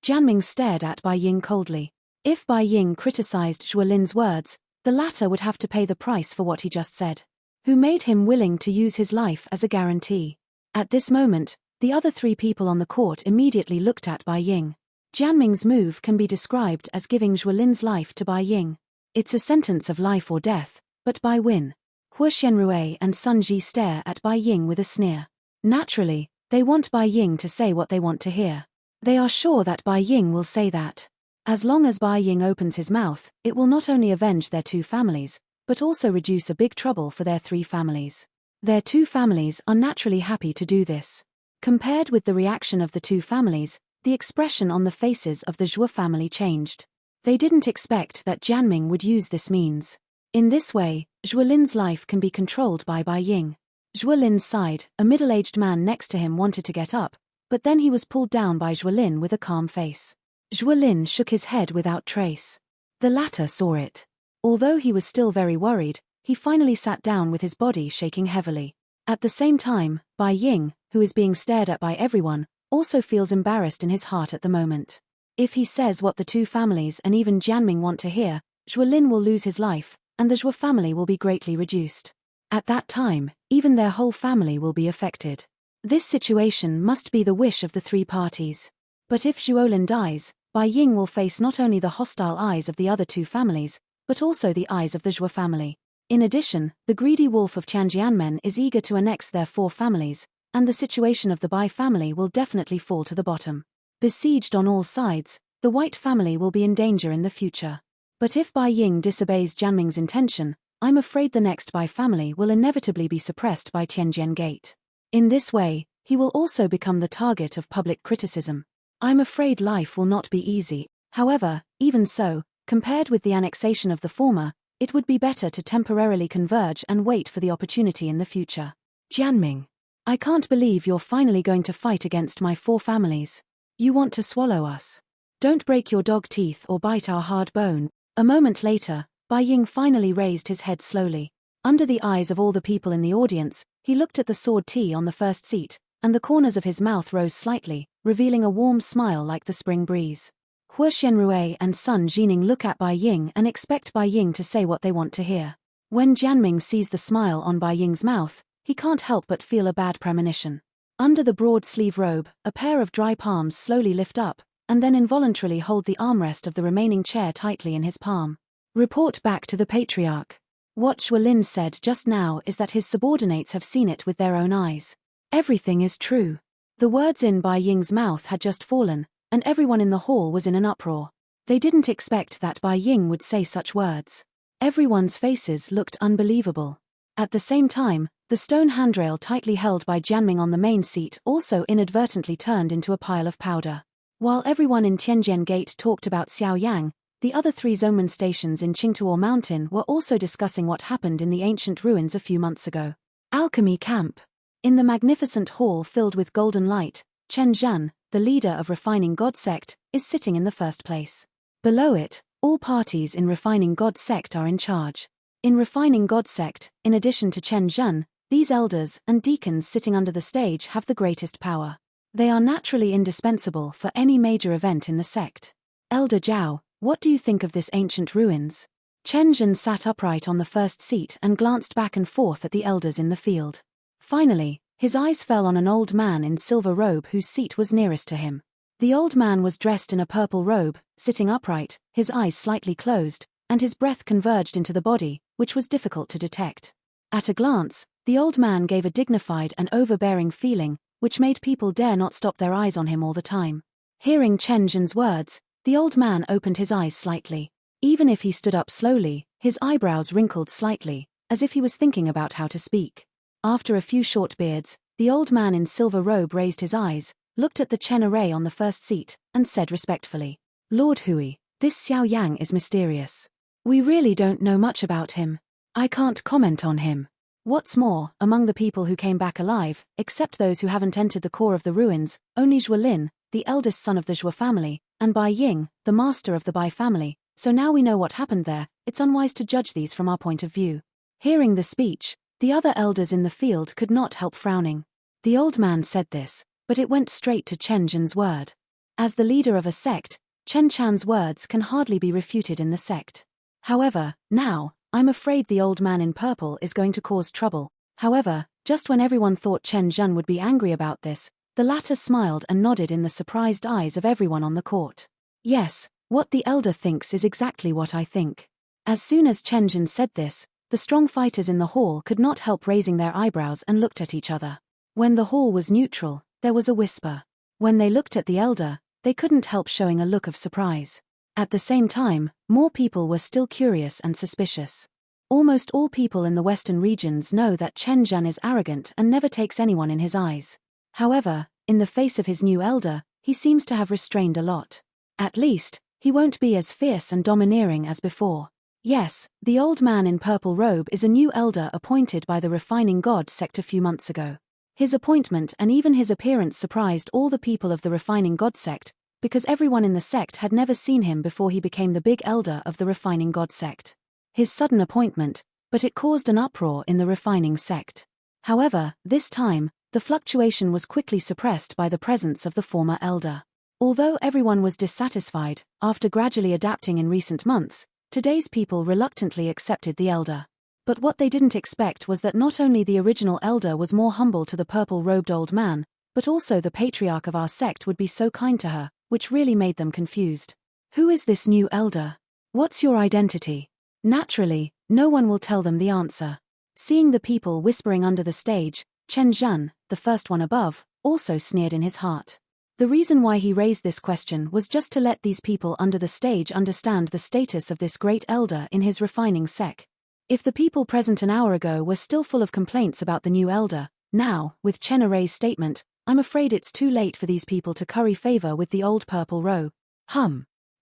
Speaker 1: Jianming stared at Bai Ying coldly. If Bai Ying criticized Zhuolin's words, the latter would have to pay the price for what he just said. Who made him willing to use his life as a guarantee? At this moment, the other three people on the court immediately looked at Bai Ying. Jianming's move can be described as giving Zhuolin's life to Bai Ying. It's a sentence of life or death, but Bai win. Hu Xianrui and Sun Ji stare at Bai Ying with a sneer. Naturally, they want Bai Ying to say what they want to hear. They are sure that Bai Ying will say that. As long as Bai Ying opens his mouth, it will not only avenge their two families, but also reduce a big trouble for their three families. Their two families are naturally happy to do this. Compared with the reaction of the two families, the expression on the faces of the Zhuo family changed. They didn't expect that Jianming would use this means. In this way, Zhuolin's life can be controlled by Bai Ying. Zhuolin's side, a middle-aged man next to him wanted to get up, but then he was pulled down by Zhuolin with a calm face. Zhuolin shook his head without trace. The latter saw it. Although he was still very worried, he finally sat down with his body shaking heavily. At the same time, Bai Ying, who is being stared at by everyone, also feels embarrassed in his heart at the moment. If he says what the two families and even Jianming want to hear, Zhuolin will lose his life, and the Zhuo family will be greatly reduced. At that time, even their whole family will be affected. This situation must be the wish of the three parties. But if Zhuolin dies, Bai Ying will face not only the hostile eyes of the other two families, but also the eyes of the Zhuo family. In addition, the greedy wolf of Tianjianmen is eager to annex their four families, and the situation of the Bai family will definitely fall to the bottom. Besieged on all sides, the White family will be in danger in the future. But if Bai Ying disobeys Jianming's intention, I'm afraid the next Bai family will inevitably be suppressed by Tianjian Gate. In this way, he will also become the target of public criticism. I'm afraid life will not be easy. However, even so, compared with the annexation of the former, it would be better to temporarily converge and wait for the opportunity in the future. Jianming, I can't believe you're finally going to fight against my four families. You want to swallow us. Don't break your dog teeth or bite our hard bone. A moment later, Bai Ying finally raised his head slowly. Under the eyes of all the people in the audience, he looked at the sword T on the first seat, and the corners of his mouth rose slightly, revealing a warm smile like the spring breeze. Hu Xianrui and Sun Jining look at Bai Ying and expect Bai Ying to say what they want to hear. When Jianming sees the smile on Bai Ying's mouth, he can't help but feel a bad premonition. Under the broad sleeve robe, a pair of dry palms slowly lift up, and then involuntarily hold the armrest of the remaining chair tightly in his palm. Report back to the patriarch. What Zhuolin said just now is that his subordinates have seen it with their own eyes. Everything is true. The words in Bai Ying's mouth had just fallen, and everyone in the hall was in an uproar. They didn't expect that Bai Ying would say such words. Everyone's faces looked unbelievable. At the same time, the stone handrail tightly held by Jianming on the main seat also inadvertently turned into a pile of powder. While everyone in Tianjian Gate talked about Xiao Yang, the other three Zhongmen stations in Qingtuo Mountain were also discussing what happened in the ancient ruins a few months ago. Alchemy Camp. In the magnificent hall filled with golden light, Chen Zhan, the leader of Refining God Sect, is sitting in the first place. Below it, all parties in Refining God Sect are in charge. In Refining God Sect, in addition to Chen Zhan, these elders and deacons sitting under the stage have the greatest power. They are naturally indispensable for any major event in the sect. Elder Zhao, what do you think of this ancient ruins? Chen Zhan sat upright on the first seat and glanced back and forth at the elders in the field. Finally, his eyes fell on an old man in silver robe whose seat was nearest to him. The old man was dressed in a purple robe, sitting upright, his eyes slightly closed, and his breath converged into the body, which was difficult to detect. At a glance, the old man gave a dignified and overbearing feeling, which made people dare not stop their eyes on him all the time. Hearing Chen Zhan's words, the old man opened his eyes slightly. Even if he stood up slowly, his eyebrows wrinkled slightly, as if he was thinking about how to speak. After a few short beards, the old man in silver robe raised his eyes, looked at the Chen array on the first seat, and said respectfully, Lord Hui, this Xiao Yang is mysterious. We really don't know much about him. I can't comment on him. What's more, among the people who came back alive, except those who haven't entered the core of the ruins, only Zhuolin, the eldest son of the Zhuo family, and Bai Ying, the master of the Bai family, so now we know what happened there, it's unwise to judge these from our point of view. Hearing the speech, the other elders in the field could not help frowning. The old man said this, but it went straight to Chen Zhan's word. As the leader of a sect, Chen Chan's words can hardly be refuted in the sect. However, now, I'm afraid the old man in purple is going to cause trouble. However, just when everyone thought Chen Zhan would be angry about this, the latter smiled and nodded in the surprised eyes of everyone on the court. Yes, what the elder thinks is exactly what I think. As soon as Chen Zhan said this, the strong fighters in the hall could not help raising their eyebrows and looked at each other. When the hall was neutral, there was a whisper. When they looked at the elder, they couldn't help showing a look of surprise. At the same time, more people were still curious and suspicious. Almost all people in the western regions know that Chen Zhan is arrogant and never takes anyone in his eyes. However, in the face of his new elder, he seems to have restrained a lot. At least, he won't be as fierce and domineering as before. Yes, the old man in purple robe is a new elder appointed by the Refining God sect a few months ago. His appointment and even his appearance surprised all the people of the Refining God sect, because everyone in the sect had never seen him before he became the big elder of the Refining God sect. His sudden appointment, but it caused an uproar in the Refining sect. However, this time, the fluctuation was quickly suppressed by the presence of the former elder. Although everyone was dissatisfied, after gradually adapting in recent months, today's people reluctantly accepted the elder. But what they didn't expect was that not only the original elder was more humble to the purple-robed old man, but also the patriarch of our sect would be so kind to her, which really made them confused. Who is this new elder? What's your identity? Naturally, no one will tell them the answer. Seeing the people whispering under the stage, Chen Zhan, the first one above, also sneered in his heart. The reason why he raised this question was just to let these people under the stage understand the status of this great elder in his refining sect. If the people present an hour ago were still full of complaints about the new elder, now, with Chen Array's statement, I'm afraid it's too late for these people to curry favor with the old purple robe.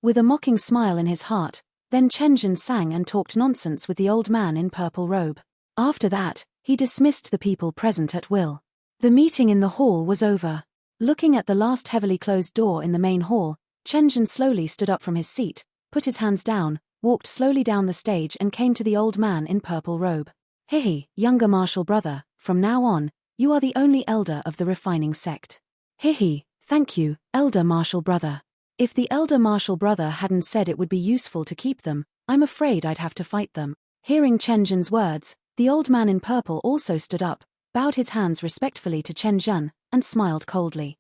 Speaker 1: With a mocking smile in his heart, then Chen Zhan sang and talked nonsense with the old man in purple robe. After that, he dismissed the people present at will. The meeting in the hall was over. Looking at the last heavily closed door in the main hall, Chen Zhan slowly stood up from his seat, put his hands down, walked slowly down the stage and came to the old man in purple robe. Hehe, younger martial brother, from now on, you are the only elder of the refining sect. Hehe, thank you, elder martial brother. If the elder martial brother hadn't said it would be useful to keep them, I'm afraid I'd have to fight them. Hearing Chen Zhan's words, the old man in purple also stood up, bowed his hands respectfully to Chen Zhan, and smiled coldly.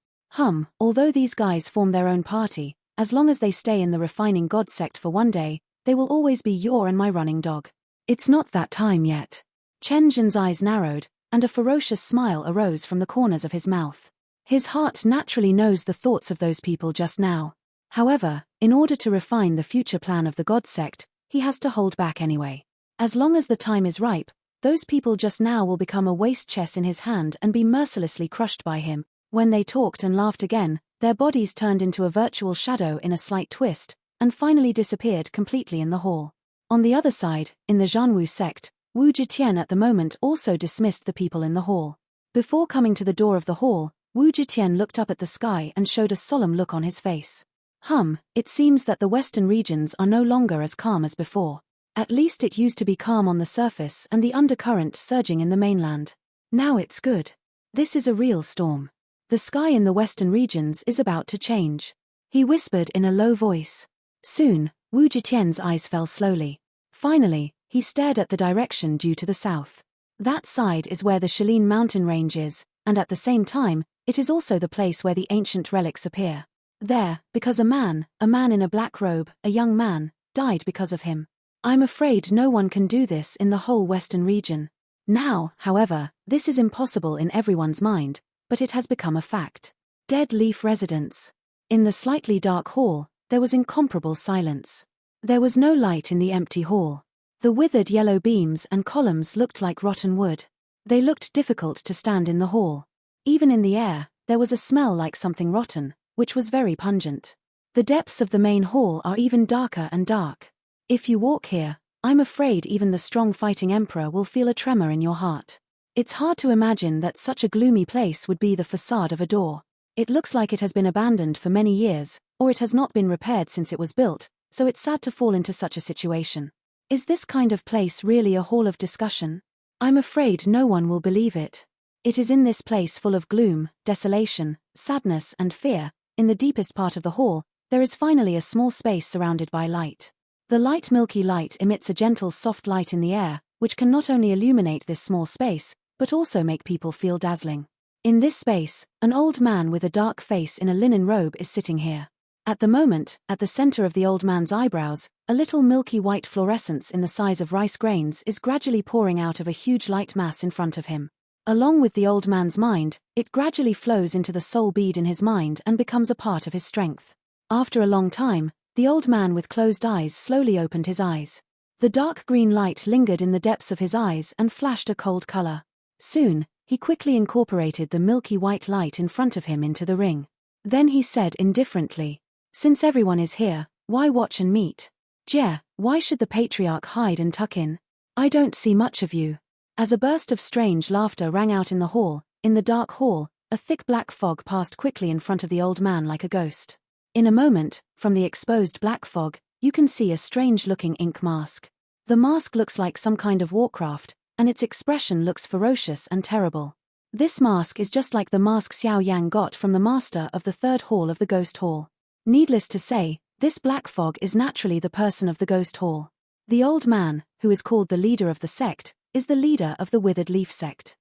Speaker 1: Although these guys form their own party, as long as they stay in the refining God sect for one day, they will always be your and my running dog. It's not that time yet. Chen Zhan's eyes narrowed, and a ferocious smile arose from the corners of his mouth. His heart naturally knows the thoughts of those people just now. However, in order to refine the future plan of the God sect, he has to hold back anyway. As long as the time is ripe, those people just now will become a waste chess in his hand and be mercilessly crushed by him. When they talked and laughed again, their bodies turned into a virtual shadow in a slight twist, and finally disappeared completely in the hall. On the other side, in the Zhanwu sect, Wu Zetian at the moment also dismissed the people in the hall. Before coming to the door of the hall, Wu Zetian looked up at the sky and showed a solemn look on his face. It seems that the western regions are no longer as calm as before. At least it used to be calm on the surface and the undercurrent surging in the mainland. Now it's good. This is a real storm. The sky in the western regions is about to change. He whispered in a low voice. Soon, Wu Zetian's eyes fell slowly. Finally, he stared at the direction due to the south. That side is where the Shalin mountain range is, and at the same time, it is also the place where the ancient relics appear. There, because a man in a black robe, a young man, died because of him. I'm afraid no one can do this in the whole western region. Now, however, this is impossible in everyone's mind, but it has become a fact. Dead Leaf Residence. In the slightly dark hall, there was incomparable silence. There was no light in the empty hall. The withered yellow beams and columns looked like rotten wood. They looked difficult to stand in the hall. Even in the air, there was a smell like something rotten, which was very pungent. The depths of the main hall are even darker and dark. If you walk here, I'm afraid even the strong fighting emperor will feel a tremor in your heart. It's hard to imagine that such a gloomy place would be the facade of a door. It looks like it has been abandoned for many years, or it has not been repaired since it was built, so it's sad to fall into such a situation. Is this kind of place really a hall of discussion? I'm afraid no one will believe it. It is in this place full of gloom, desolation, sadness and fear. In the deepest part of the hall, there is finally a small space surrounded by light. The light milky light emits a gentle soft light in the air, which can not only illuminate this small space, but also make people feel dazzling. In this space, an old man with a dark face in a linen robe is sitting here. At the moment, at the center of the old man's eyebrows, a little milky white fluorescence in the size of rice grains is gradually pouring out of a huge light mass in front of him. Along with the old man's mind, it gradually flows into the soul bead in his mind and becomes a part of his strength. After a long time, the old man with closed eyes slowly opened his eyes. The The dark green light lingered in the depths of his eyes and flashed a cold color. Soon, he quickly incorporated the milky white light in front of him into the ring. Then he said indifferently, "Since everyone is here, why watch and meet? Jie, why should the patriarch hide and tuck in? I don't see much of you." As a burst of strange laughter rang out in the hall, in the dark hall, a thick black fog passed quickly in front of the old man like a ghost. In a moment, from the exposed black fog, you can see a strange-looking ink mask. The mask looks like some kind of warcraft, and its expression looks ferocious and terrible. This mask is just like the mask Xiao Yan got from the master of the third hall of the Ghost Hall. Needless to say, this black fog is naturally the person of the Ghost Hall. The old man, who is called the leader of the sect, is the leader of the Withered Leaf sect.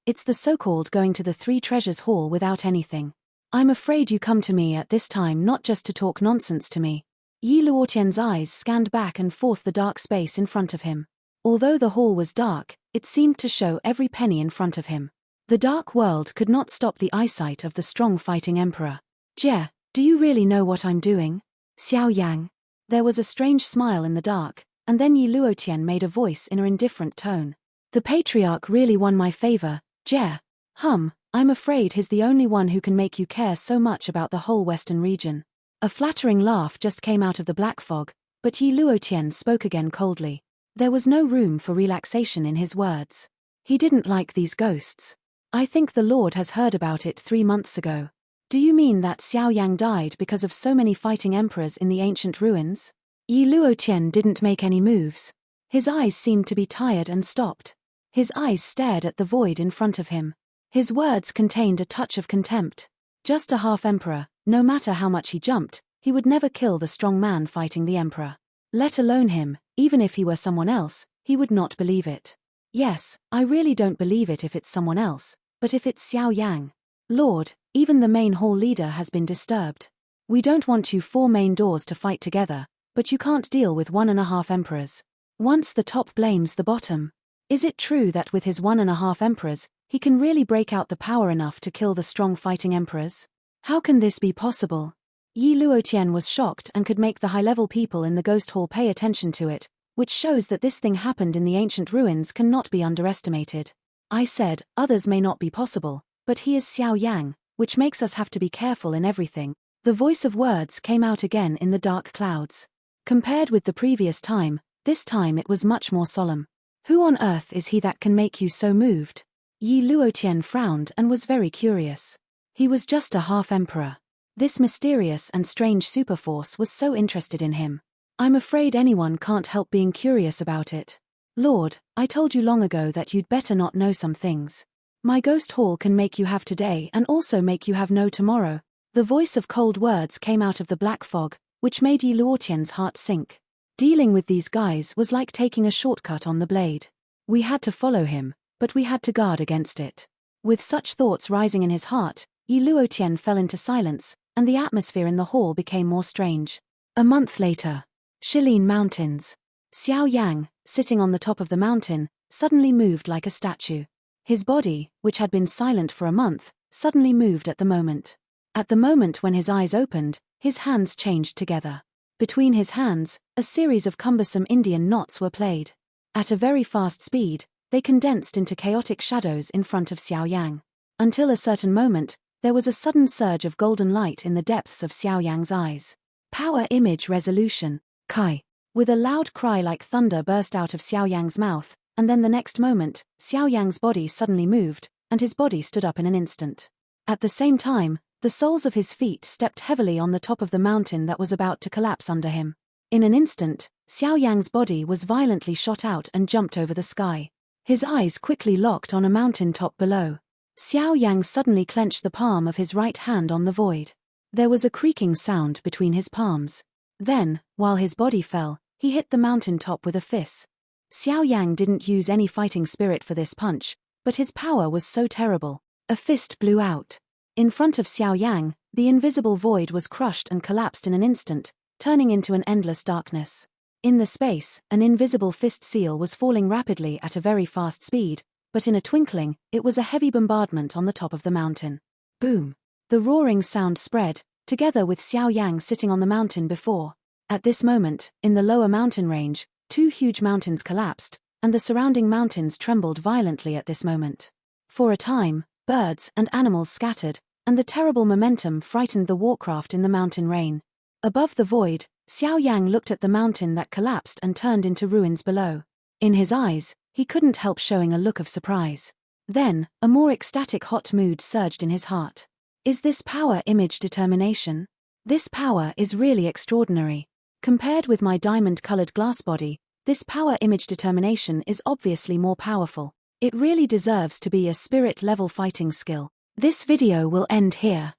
Speaker 1: It's the so-called going to the Three Treasures Hall without anything. I'm afraid you come to me at this time not just to talk nonsense to me. Yi Luotian's eyes scanned back and forth the dark space in front of him. Although the hall was dark, it seemed to show every penny in front of him. The dark world could not stop the eyesight of the strong fighting emperor. "Jie, do you really know what I'm doing? Xiao Yang." There was a strange smile in the dark, and then Yi Luotian made a voice in an indifferent tone. "The patriarch really won my favor, Jie. I'm afraid he's the only one who can make you care so much about the whole western region." A flattering laugh just came out of the black fog, but Yi Luotian spoke again coldly. There was no room for relaxation in his words. He didn't like these ghosts. "I think the Lord has heard about it 3 months ago. Do you mean that Xiao Yang died because of so many fighting emperors in the ancient ruins?" Yi Luotian didn't make any moves. His eyes seemed to be tired and stopped. His eyes stared at the void in front of him. His words contained a touch of contempt. Just a half-emperor, no matter how much he jumped, he would never kill the strong man fighting the emperor. Let alone him, even if he were someone else, he would not believe it. "Yes, I really don't believe it if it's someone else, but if it's Xiao Yang. Lord, even the main hall leader has been disturbed. We don't want you 4 main doors to fight together, but you can't deal with 1.5 emperors. Once the top blames the bottom. Is it true that with his 1.5 emperors, he can really break out the power enough to kill the strong fighting emperors? How can this be possible?" Yi Luotian was shocked and could make the high-level people in the Ghost Hall pay attention to it, which shows that this thing happened in the ancient ruins cannot be underestimated. "I said, others may not be possible, but he is Xiao Yang, which makes us have to be careful in everything." The voice of words came out again in the dark clouds. Compared with the previous time, this time it was much more solemn. "Who on earth is he that can make you so moved?" Yi Luotian frowned and was very curious. He was just a half-emperor. This mysterious and strange superforce was so interested in him. "I'm afraid anyone can't help being curious about it. Lord, I told you long ago that you'd better not know some things. My Ghost Hall can make you have today and also make you have no tomorrow." The voice of cold words came out of the black fog, which made Yi Luotian's heart sink. Dealing with these guys was like taking a shortcut on the blade. We had to follow him, but we had to guard against it. With such thoughts rising in his heart, Yi Luotian fell into silence, and the atmosphere in the hall became more strange. A month later. Shilin Mountains. Xiao Yang, sitting on the top of the mountain, suddenly moved like a statue. His body, which had been silent for a month, suddenly moved at the moment. At the moment when his eyes opened, his hands changed together. Between his hands, a series of cumbersome Indian knots were played. At a very fast speed, they condensed into chaotic shadows in front of Xiao Yang. Until a certain moment, there was a sudden surge of golden light in the depths of Xiao Yang's eyes. Power image resolution. Kai. With a loud cry like thunder burst out of Xiao Yang's mouth, and then the next moment, Xiao Yang's body suddenly moved, and his body stood up in an instant. At the same time, the soles of his feet stepped heavily on the top of the mountain that was about to collapse under him. In an instant, Xiao Yang's body was violently shot out and jumped over the sky. His eyes quickly locked on a mountain top below. Xiao Yang suddenly clenched the palm of his right hand on the void. There was a creaking sound between his palms. Then, while his body fell, he hit the mountain top with a fist. Xiao Yang didn't use any fighting spirit for this punch, but his power was so terrible. A fist blew out. In front of Xiao Yang, the invisible void was crushed and collapsed in an instant, turning into an endless darkness. In the space, an invisible fist seal was falling rapidly at a very fast speed, but in a twinkling, it was a heavy bombardment on the top of the mountain. Boom! The roaring sound spread, together with Xiao Yang sitting on the mountain before. At this moment, in the lower mountain range, two huge mountains collapsed, and the surrounding mountains trembled violently at this moment. For a time, birds and animals scattered, and the terrible momentum frightened the warcraft in the mountain rain. Above the void, Xiao Yan looked at the mountain that collapsed and turned into ruins below. In his eyes, he couldn't help showing a look of surprise. Then, a more ecstatic hot mood surged in his heart. Is this power image determination? This power is really extraordinary. Compared with my diamond-colored glass body, this power image determination is obviously more powerful. It really deserves to be a spirit-level fighting skill. This video will end here.